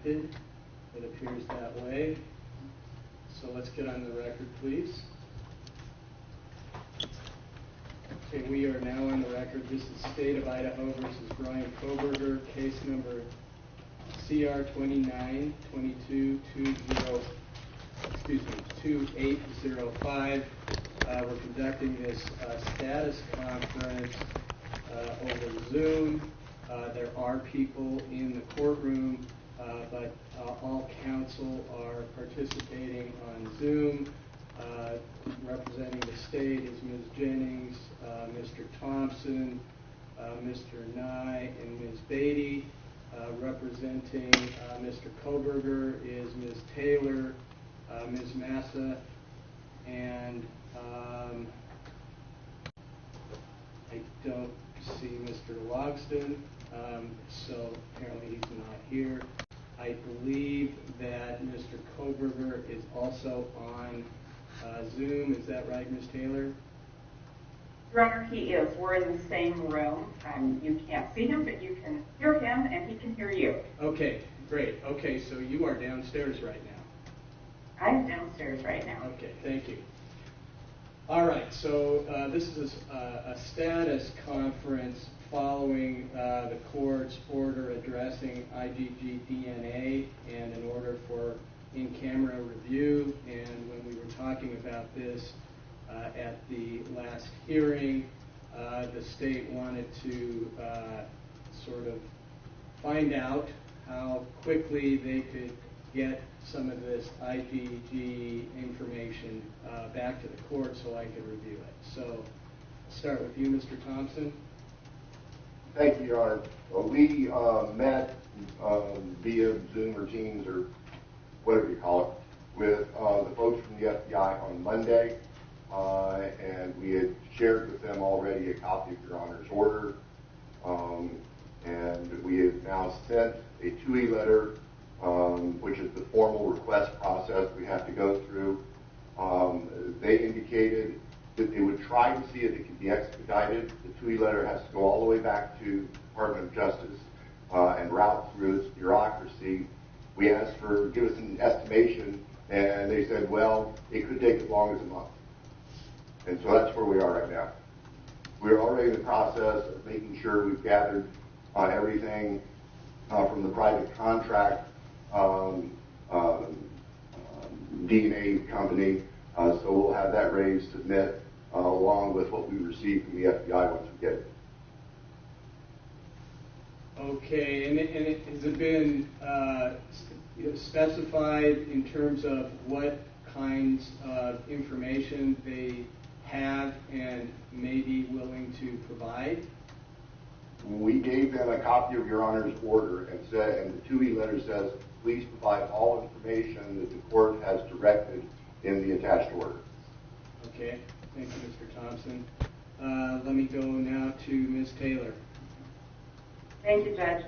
connected. It appears that way. So let's get on the record, please. Okay, we are now on the record. This is State of Idaho versus Bryon Kohberger, case number CR 2805. We're conducting this status conference over Zoom. There are people in the courtroom, but all counsel are participating on Zoom. Representing the state is Ms. Jennings, Mr. Thompson, Mr. Nye, and Ms. Beatty. Representing Mr. Kohberger is Ms. Taylor, Ms. Massa, and I don't see Mr. Logston, so apparently he's not here. I believe that Mr. Kohberger is also on Zoom. Is that right, Ms. Taylor? Your Honor, he is. We're in the same room. You can't see him, but you can hear him, and he can hear you. Okay, great. Okay, so you are downstairs right now. I'm downstairs right now. Okay, thank you. All right, so this is a status conference following the court's order addressing IgG DNA and an order for in-camera review. And when we were talking about this at the last hearing, the state wanted to sort of find out how quickly they could get some of this IgG information back to the court so I could review it. So I'll start with you, Mr. Thompson. Thank you, Your Honor. We met via Zoom or Teams or whatever you call it with the folks from the FBI on Monday, and we had shared with them already a copy of Your Honor's order, and we have now sent a 2E letter, which is the formal request process we have to go through. They indicated that they would try to see if it could be expedited. The 2E letter has to go all the way back to the Department of Justice and route through its bureaucracy. We asked for, give us an estimation, and they said, well, it could take as long as a month. And so that's where we are right now. We're already in the process of making sure we've gathered everything from the private contract DNA company, so we'll have that ready to submit along with what we receive from the FBI once we get it. Okay, and has it been specified in terms of what kinds of information they have and may be willing to provide? We gave them a copy of Your Honor's order and said, and the 2E letter says, please provide all information that the court has directed in the attached order. Okay, thank you, Mr. Thompson. Let me go now to Ms. Taylor. Thank you, Judge.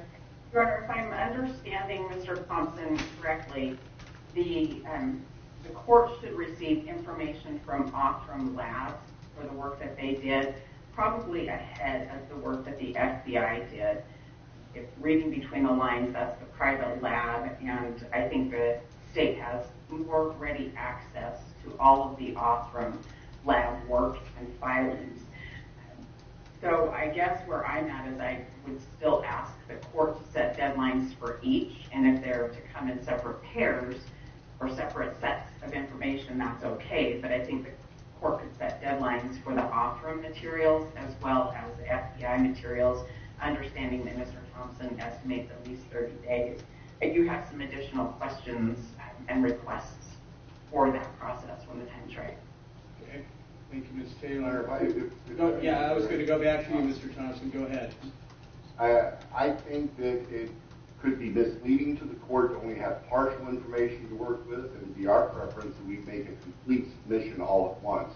Your Honor, if I'm understanding Mr. Thompson correctly, the court should receive information from Othram Labs for the work that they did, probably ahead of the work that the FBI did. If reading between the lines, that's the private lab, and I think the state has more ready access to all of the Othram Lab work and filings. So I guess where I'm at is I would still ask the court to set deadlines for each, and if they're to come in separate pairs or separate sets of information, that's okay. But I think the court could set deadlines for the Othram materials as well as the FBI materials, understanding that Mr. Thompson estimates at least 30 days. I do have some additional questions and requests for that process when the time's right. Okay, thank you, Ms. Taylor. I was going to go back to you, Mr. Thompson. Go ahead. I think that it could be misleading to the court to only have partial information to work with, and it would be our preference that we make a complete submission all at once,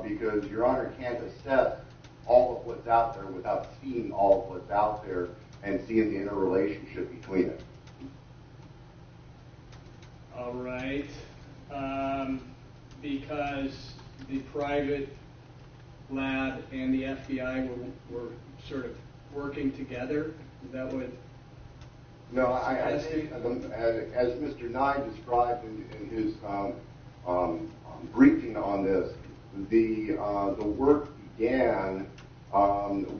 because Your Honor can't assess all of what's out there without seeing all of what's out there and seeing the interrelationship between it. All right. Because the private lab and the FBI were sort of working together. Is that what No, I think, as Mr. Nye described in his briefing on this, the work began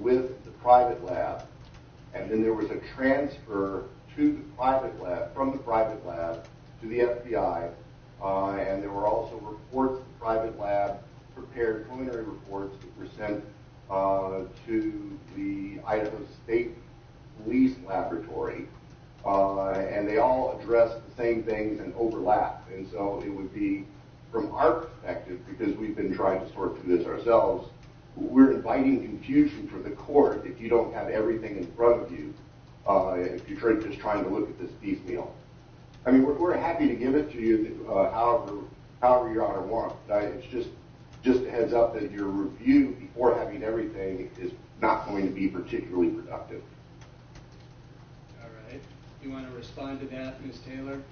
with the private lab, and then there was a transfer to the private lab, from the private lab to the FBI, and there were also reports the private lab prepared, preliminary reports that were sent to the Idaho State Police Laboratory, and they all address the same things and overlap. And so it would be, from our perspective, because we've been trying to sort through this ourselves, we're inviting confusion for the court if you don't have everything in front of you, if you're just trying to look at this piecemeal. I mean, we're happy to give it to you however your honor wants. It's just a heads up that your review before having everything is not going to be particularly productive. All right. You want to respond to that, Ms. Taylor?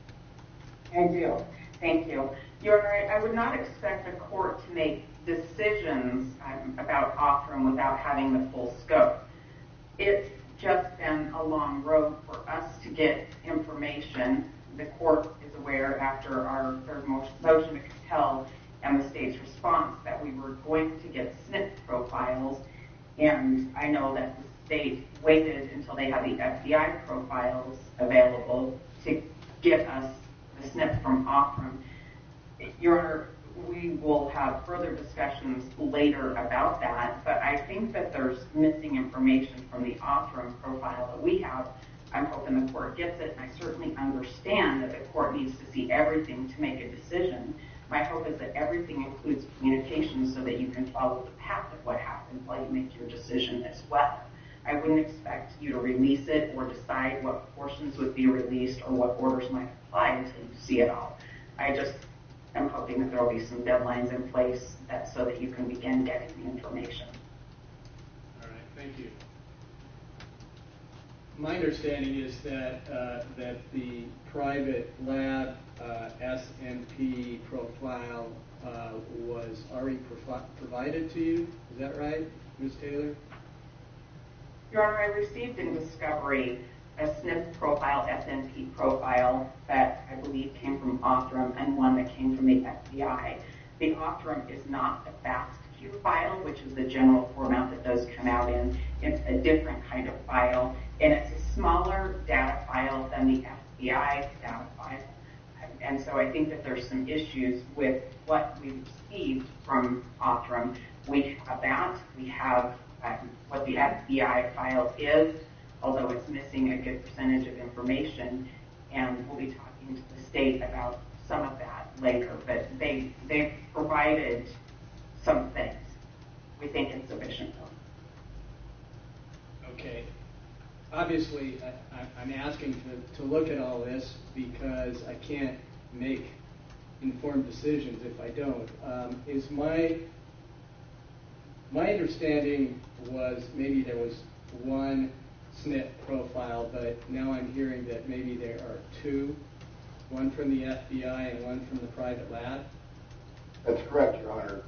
I do. Thank you. Your Honor, I would not expect a court to make decisions about Othram without having the full scope. It's just been a long road for us to get information. The court is aware after our third motion to compel and the state's response that we were going to get SNP profiles, and I know that the state waited until they had the FBI profiles available to get us the SNP from Othram. Your Honor, we will have further discussions later about that, but I think that there's missing information from the Othram profile that we have. I'm hoping the court gets it, and I certainly understand that the court needs to see everything to make a decision. My hope is that everything includes communication so that you can follow the path of what happened while you make your decision as well. I wouldn't expect you to release it or decide what portions would be released or what orders might apply until you see it all. I just am hoping that there will be some deadlines in place so that you can begin getting the information. All right, thank you. My understanding is that that the private lab SNP profile was already provided to you. Is that right, Ms. Taylor? Your Honor, I received in discovery a SNP profile, SNP profile, that I believe came from Othram and one that came from the FBI. The Othram is not the FASTQ file, which is the general format that those come out in. It's a different kind of file, and it's a smaller data file than the FBI data file. And so I think that there's some issues with what we received from Othram. We have that. We have what the FBI file is, although it's missing a good percentage of information, and we'll be talking to the state about some of that later, but they've provided some things. We think it's sufficient. Okay. Obviously, I'm asking to look at all this because I can't make informed decisions if I don't. Is my understanding was maybe there was one SNP profile, but now I'm hearing that maybe there are two, one from the FBI and one from the private lab? That's correct, Your Honor.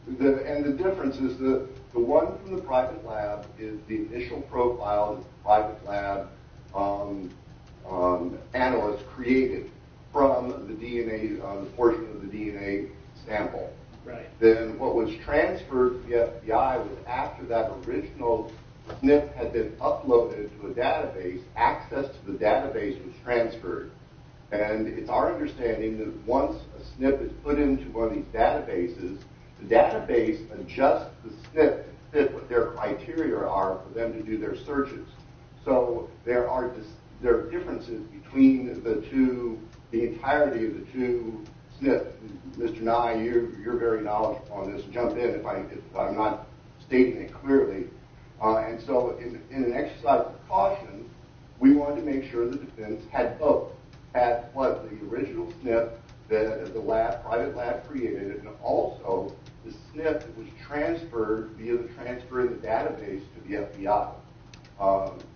And the difference is the one from the private lab is the initial profile that the private lab analyst created from the DNA, the portion of the DNA sample. Right. Then what was transferred to the FBI was after that original SNP had been uploaded to a database, access to the database was transferred. And it's our understanding that once a SNP is put into one of these databases, the database adjusts the SNP to fit what their criteria are for them to do their searches. So there are differences between the two, the entirety of the two SNPs. Mr. Nye, you're very knowledgeable on this. Jump in if I'm not stating it clearly. And so in an exercise of caution, we wanted to make sure the defense had both. Had what the original SNP that the private lab created, and also the SNP that was transferred via the transfer in the database to the FBI.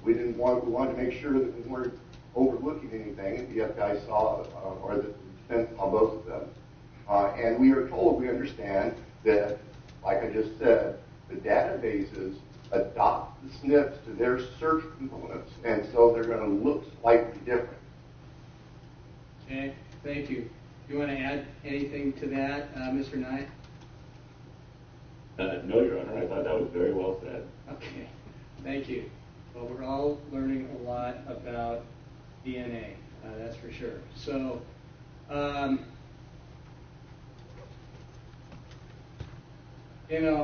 We wanted to make sure that we weren't overlooking anything, and the FBI saw, or the defense saw both of them. And we are told, we understand that, like I just said, the databases adopt the snips to their search components, and so they're going to look slightly different. Okay, thank you. Do you want to add anything to that, Mr. Nye? No, Your Honor. I thought that was very well said. Okay, thank you. Well, we're all learning a lot about DNA, that's for sure. So,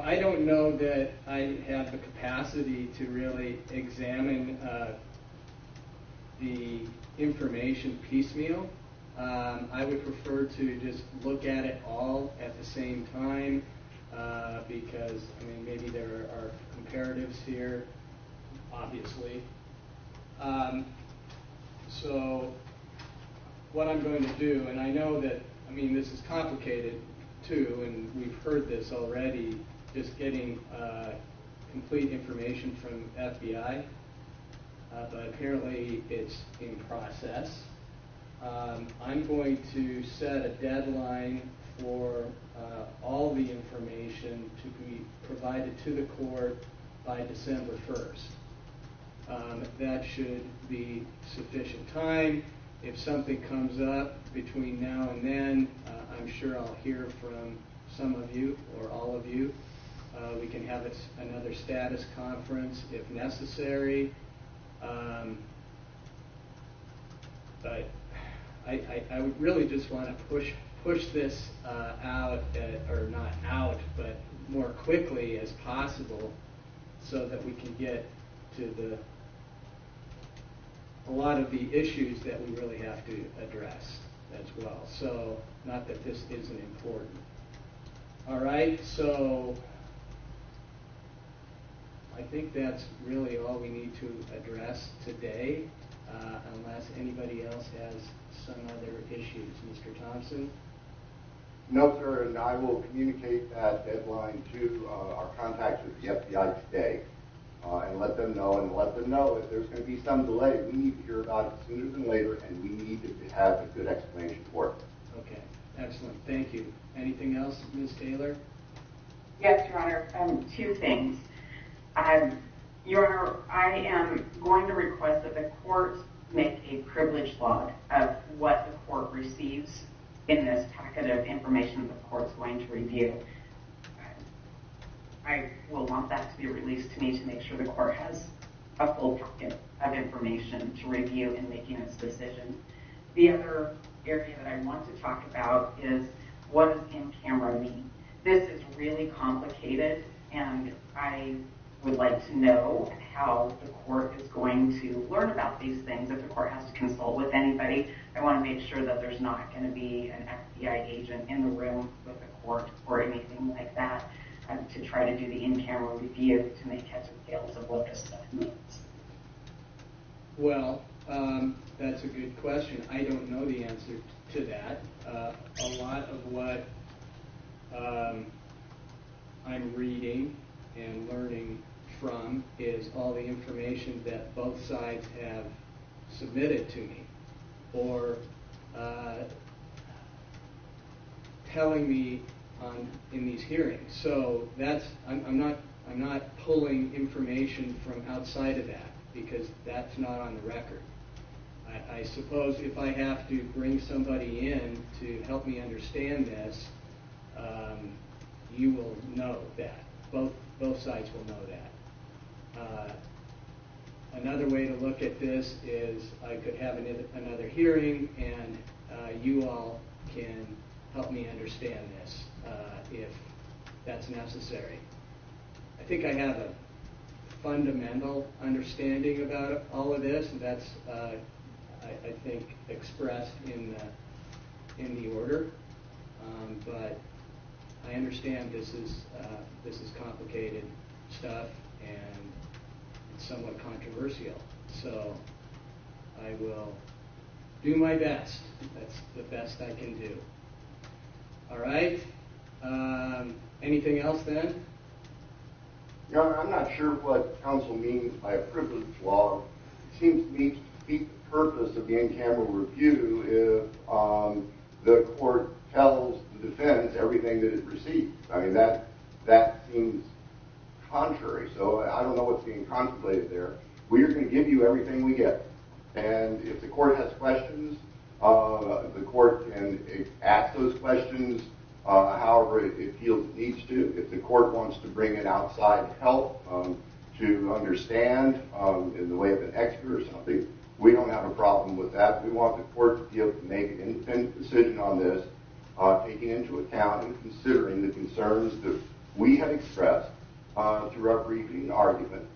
I don't know that I have the capacity to really examine the information piecemeal. I would prefer to just look at it all at the same time because, maybe there are comparatives here, obviously. So what I'm going to do, and I know that, this is complicated too, and we've heard this already, just getting complete information from FBI, but apparently it's in process. I'm going to set a deadline for all the information to be provided to the court by December 1st. That should be sufficient time. If something comes up between now and then, I'm sure I'll hear from some of you or all of you. We can have another status conference if necessary. But I would really just want to push this out, or not out, but more quickly as possible, so that we can get to a lot of the issues that we really have to address as well. So, not that this isn't important. All right, so I think that's really all we need to address today, unless anybody else has some other issues. Mr. Thompson? No, sir, and I will communicate that deadline to our contacts with the FBI today and let them know if there's going to be some delay. We need to hear about it sooner than later, and we need to have a good explanation for it. Okay, excellent. Thank you. Anything else, Ms. Taylor? Yes, Your Honor. Two things. Your Honor, I am going to request that the court make a privilege log of what the court receives in this packet of information the court's going to review. I will want that to be released to me to make sure the court has a full packet of information to review in making its decision. The other area that I want to talk about is, what does in-camera mean? This is really complicated, and I would like to know how the court is going to learn about these things. If the court has to consult with anybody, I want to make sure that there's not going to be an FBI agent in the room with the court or anything like that to try to do the in-camera review to make heads or tails of what this stuff means. Well, that's a good question. I don't know the answer to that. A lot of what I'm reading and learning from is all the information that both sides have submitted to me, or telling me in these hearings. So I'm not pulling information from outside of that, because that's not on the record. I suppose if I have to bring somebody in to help me understand this, you will know that. Both sides will know that. Another way to look at this is I could have another hearing, and you all can help me understand this if that's necessary. I think I have a fundamental understanding about all of this, and that's I think expressed in the order. But I understand this is complicated stuff, and it's somewhat controversial. So I will do my best. That's the best I can do. All right. Anything else then? Your Honor, I'm not sure what counsel means by a privilege log. It seems to me to defeat the purpose of the in-camera review if the court tells the defense everything that it receives. I mean, that seems contrary. So I don't know what's being contemplated there. We are going to give you everything we get. And if the court has questions, the court can ask those questions however it feels it needs to. If the court wants to bring in outside help to understand in the way of an expert or something, we don't have a problem with that. We want the court to be able to make an independent decision on this, taking into account and considering the concerns that we have expressed through our briefing argument,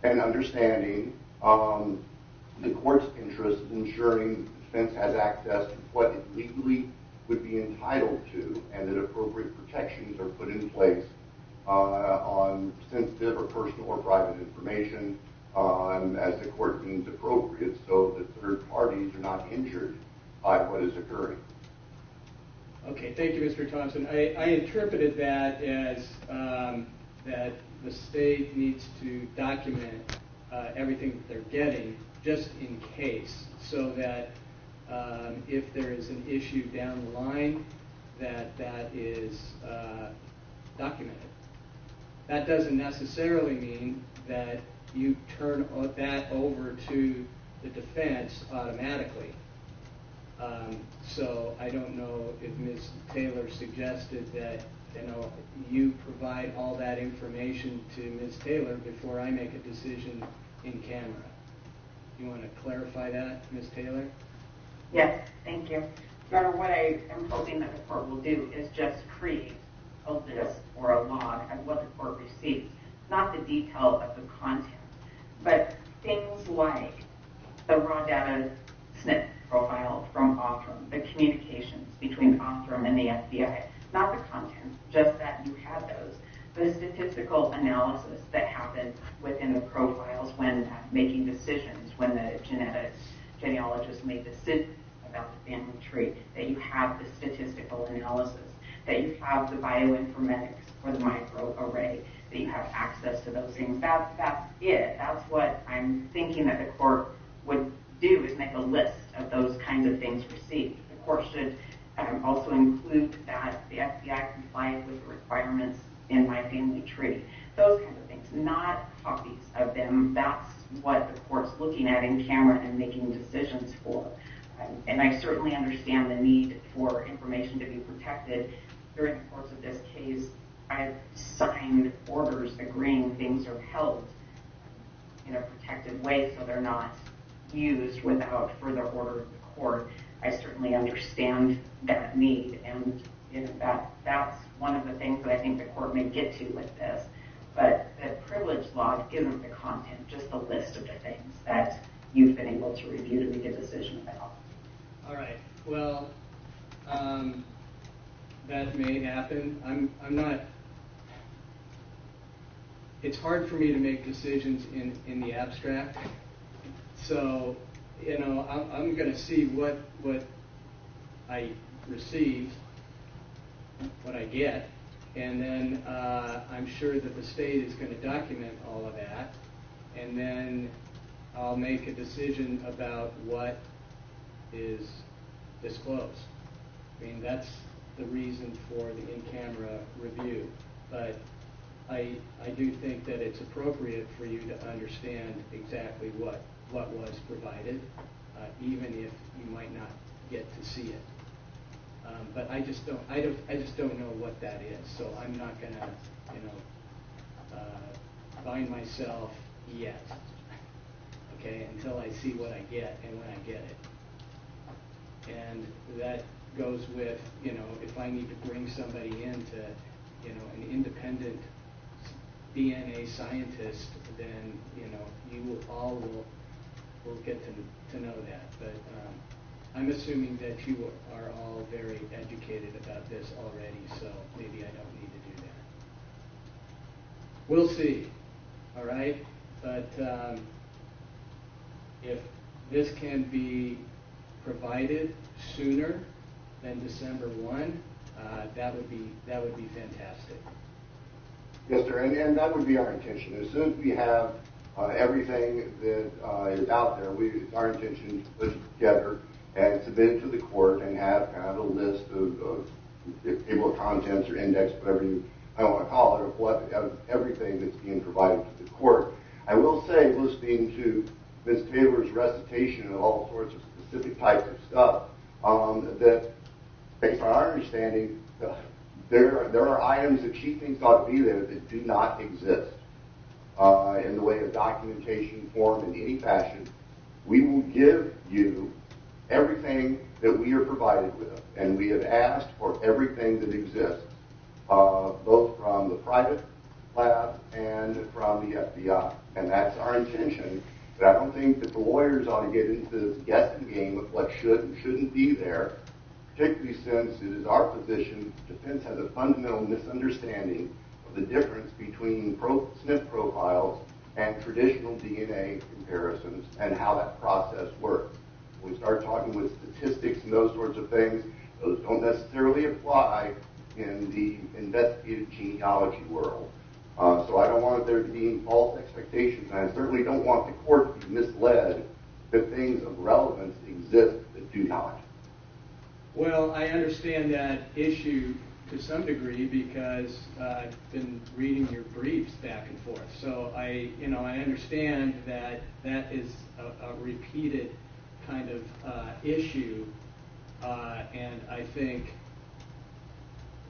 and understanding the court's interest in ensuring the defense has access to what it legally would be entitled to, and that appropriate protections are put in place on sensitive or personal or private information as the court deems appropriate, so that third parties are not injured by what is occurring. Okay, thank you, Mr. Thompson. I interpreted that as that the state needs to document everything that they're getting just in case, so that if there is an issue down the line, that is documented. That doesn't necessarily mean that you turn that over to the defense automatically. So I don't know if Ms. Taylor suggested that you provide all that information to Ms. Taylor before I make a decision in camera. You want to clarify that, Ms. Taylor? Yes, thank you. Your Honor, what I am hoping that the court will do is just create a list or a log of what the court receives, not the detail of the content, but things like the raw data SNP profile from Othram, the communications between Othram and the FBI, not the content, just that you have those. The statistical analysis that happened within the profiles when making decisions, when the genealogists made decisions about the family tree, that you have the statistical analysis, that you have the bioinformatics or the microarray, that you have access to those things. That's it. That's what I'm thinking that the court would do, is make a list of those kinds of things received. The court should also include that the FBI complied with the requirements in my family tree. Those kinds of things, not copies of them. That's what the court's looking at in camera and making decisions for. And I certainly understand the need for information to be protected. During the course of this case, I've signed orders agreeing things are held in a protected way so they're not used without further order of the court. I certainly understand that need, and that's one of the things that I think the court may get to with this. But the privilege log isn't the content, just a list of the things that you've been able to review to make a decision about. All right. Well, that may happen. I'm not. It's hard for me to make decisions in the abstract. So, I'm going to see what I receive, what I get, and then I'm sure that the state is going to document all of that, and then I'll make a decision about what is disclosed. I mean, that's the reason for the in-camera review. But I do think that it's appropriate for you to understand exactly what was provided, even if you might not get to see it. But I just don't know what that is. So I'm not going to, bind myself yet. Okay, until I see what I get and when I get it. And that goes with, if I need to bring somebody in to, an independent DNA scientist, then, you all will get to know that. But I'm assuming that you are all very educated about this already, so maybe I don't need to do that. We'll see, all right? But if this can be provided sooner than December 1, that would be fantastic. Yes, sir, and that would be our intention. As soon as we have everything that is out there, it's our intention to put it together and submit it to the court and have kind of a list of table of contents or index, whatever you I don't want to call it, of everything that's being provided to the court. I will say, listening to Ms. Taylor's recitation of all sorts of specific types of stuff, that based on our understanding, there are items that she thinks ought to be there that do not exist in the way of documentation, form, in any fashion. We will give you everything that we are provided with, and we have asked for everything that exists, both from the private lab and from the FBI, and that's our intention. But I don't think that the lawyers ought to get into this guessing game of what should and shouldn't be there, particularly since it is our position defense has a fundamental misunderstanding of the difference between SNP profiles and traditional DNA comparisons and how that process works. When we start talking with statistics and those sorts of things, those don't necessarily apply in the investigative genealogy world. So I don't want there to be false expectations, and I certainly don't want the court to be misled that things of relevance exist that do not. Well, I understand that issue to some degree because I've been reading your briefs back and forth. So I understand that that is a repeated kind of issue, and I think,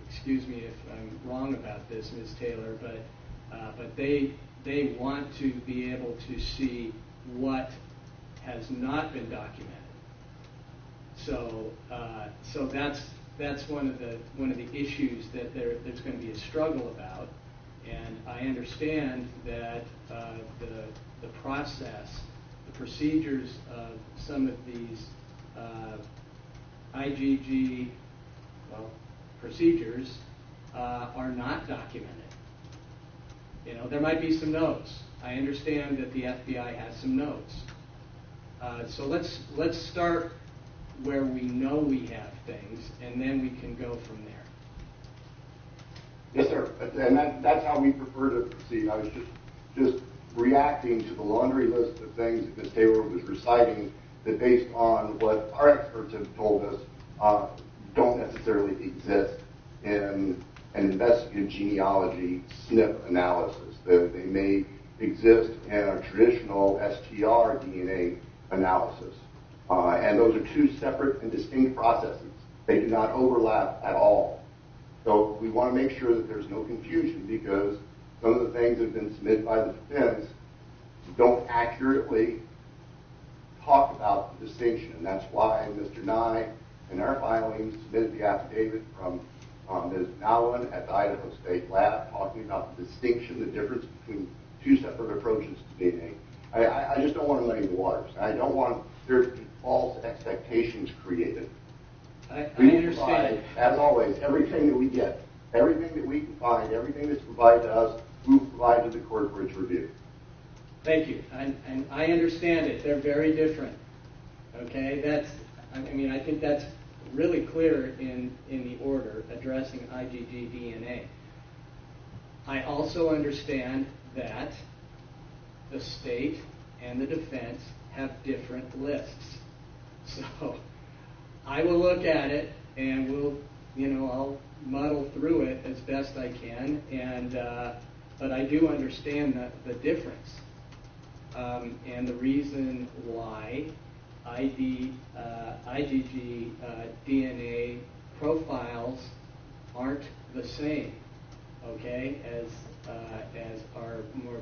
excuse me if I'm wrong about this, Ms. Taylor, but they want to be able to see what has not been documented. So that's one of the issues that there's going to be a struggle about, and I understand that the process, the procedures of some of these IgG procedures are not documented. There might be some notes. I understand that the FBI has some notes. So let's start where we know we have things, and then we can go from there. Yes, sir. And that's how we prefer to proceed. I was just reacting to the laundry list of things that Ms. Taylor was reciting that, based on what our experts have told us, don't necessarily exist in an investigative genealogy SNP analysis. That they may exist in a traditional STR DNA analysis. And those are two separate and distinct processes. They do not overlap at all. So we want to make sure that there's no confusion, because some of the things that have been submitted by the defense don't accurately talk about the distinction. And that's why Mr. Nye, in our filings, submitted the affidavit from Ms. Nowlin at the Idaho State Lab, talking about the distinction, the difference between two separate approaches to DNA. I just don't want to muddy the waters. I don't want there to be false expectations created. I We understand. provide, as always, everything that we get, everything that we can find, everything that's provided to us, we will provide to the court for its review. Thank you. And I understand it. They're very different. Okay? I think that's really clear in the order addressing IgG DNA. I also understand that the state and the defense have different lists. So I will look at it, and I'll muddle through it as best I can, but I do understand the difference. And the reason why IgG DNA profiles aren't the same, okay, as our more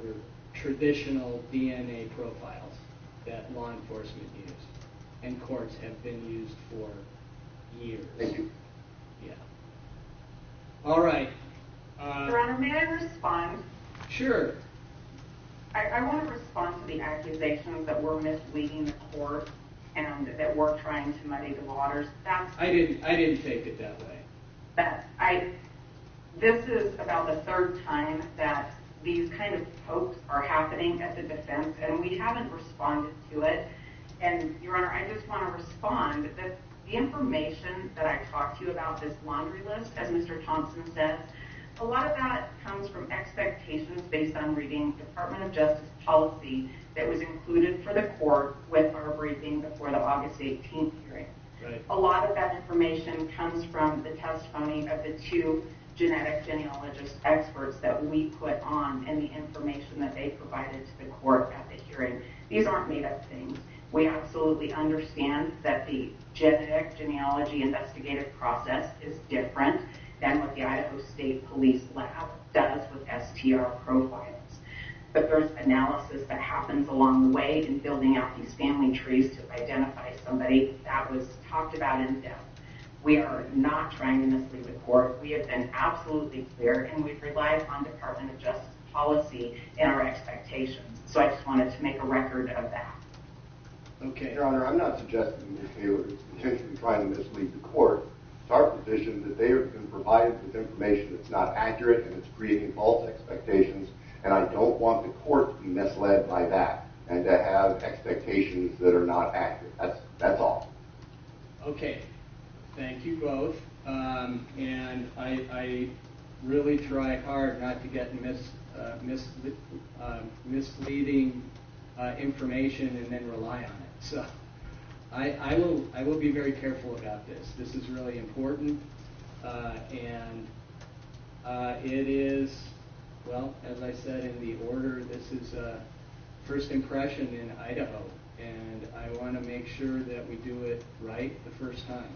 traditional DNA profiles that law enforcement use and courts have been used for years. Thank you. Yeah. All right. Your Honor, may I respond? Sure. I want to respond to the accusations that we're misleading the court and that we're trying to muddy the waters. I didn't take it that way. This is about the third time that these kind of pokes are happening at the defense, and we haven't responded to it. And, Your Honor, I just want to respond that the information that I talked to you about, this laundry list, as Mr. Thompson says, a lot of that comes from expectations based on reading Department of Justice policy that was included for the court with our briefing before the August 18th hearing. Right. A lot of that information comes from the testimony of the two genetic genealogist experts that we put on and the information that they provided to the court at the hearing. These aren't made up things. We absolutely understand that the genetic genealogy investigative process is different than what the Idaho State Police Lab does with STR profiles. But there's analysis that happens along the way in building out these family trees to identify somebody. That was talked about in depth. We are not trying to mislead the court. We have been absolutely clear, and we've relied on Department of Justice policy in our expectations. So I just wanted to make a record of that. Okay. Your Honor, I'm not suggesting that Taylor is intentionally trying to mislead the court. It's our position that they have been provided with information that's not accurate and it's creating false expectations, and I don't want the court to be misled by that and to have expectations that are not accurate. That's all. Okay. Thank you both. And I really try hard not to get misleading information and then rely on it. So I will be very careful about this. This is really important, and it is, well, as I said in the order, this is a first impression in Idaho, and I want to make sure that we do it right the first time.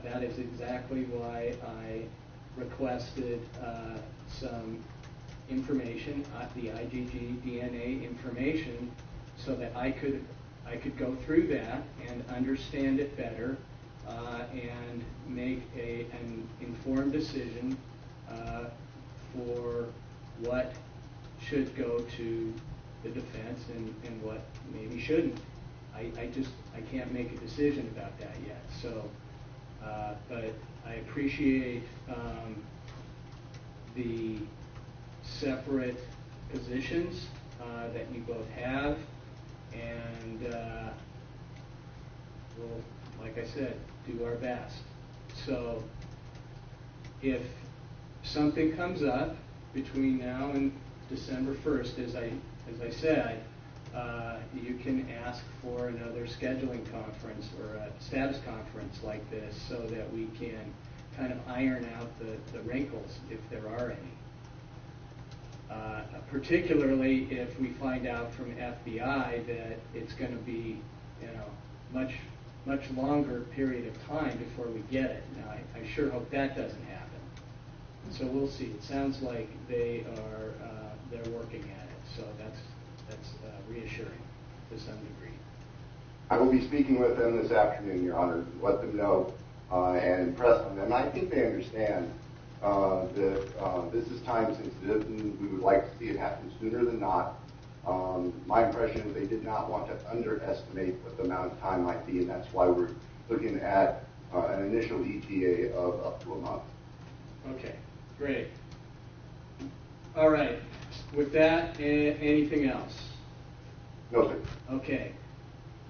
That is exactly why I requested some information, the IgG DNA information, so that I could go through that and understand it better and make an informed decision for what should go to the defense and what maybe shouldn't. I can't make a decision about that yet. So, but I appreciate the separate positions that you both have, and we'll, like I said, do our best. So if something comes up between now and December 1st, as I said, you can ask for another scheduling conference or a status conference like this so that we can kind of iron out the wrinkles, if there are any. Particularly if we find out from FBI that it's going to be, much longer period of time before we get it. Now, I sure hope that doesn't happen. So we'll see. It sounds like they're working at it. So that's reassuring to some degree. I will be speaking with them this afternoon, Your Honor, to let them know and impress on them. I think they understand that this is time sensitive and we would like to see it happen sooner than not. My impression is they did not want to underestimate what the amount of time might be, and that's why we're looking at an initial ETA of up to a month. Okay, great. All right. With that, anything else? No, sir. Okay.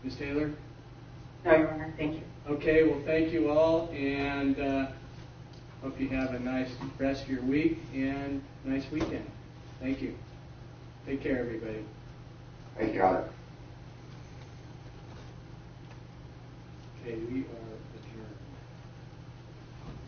Ms. Taylor? No, Your Honor, thank you. Okay, well, thank you all, and hope you have a nice rest of your week and nice weekend. Thank you. Take care, everybody. Thank you, Your Honor. Okay, we are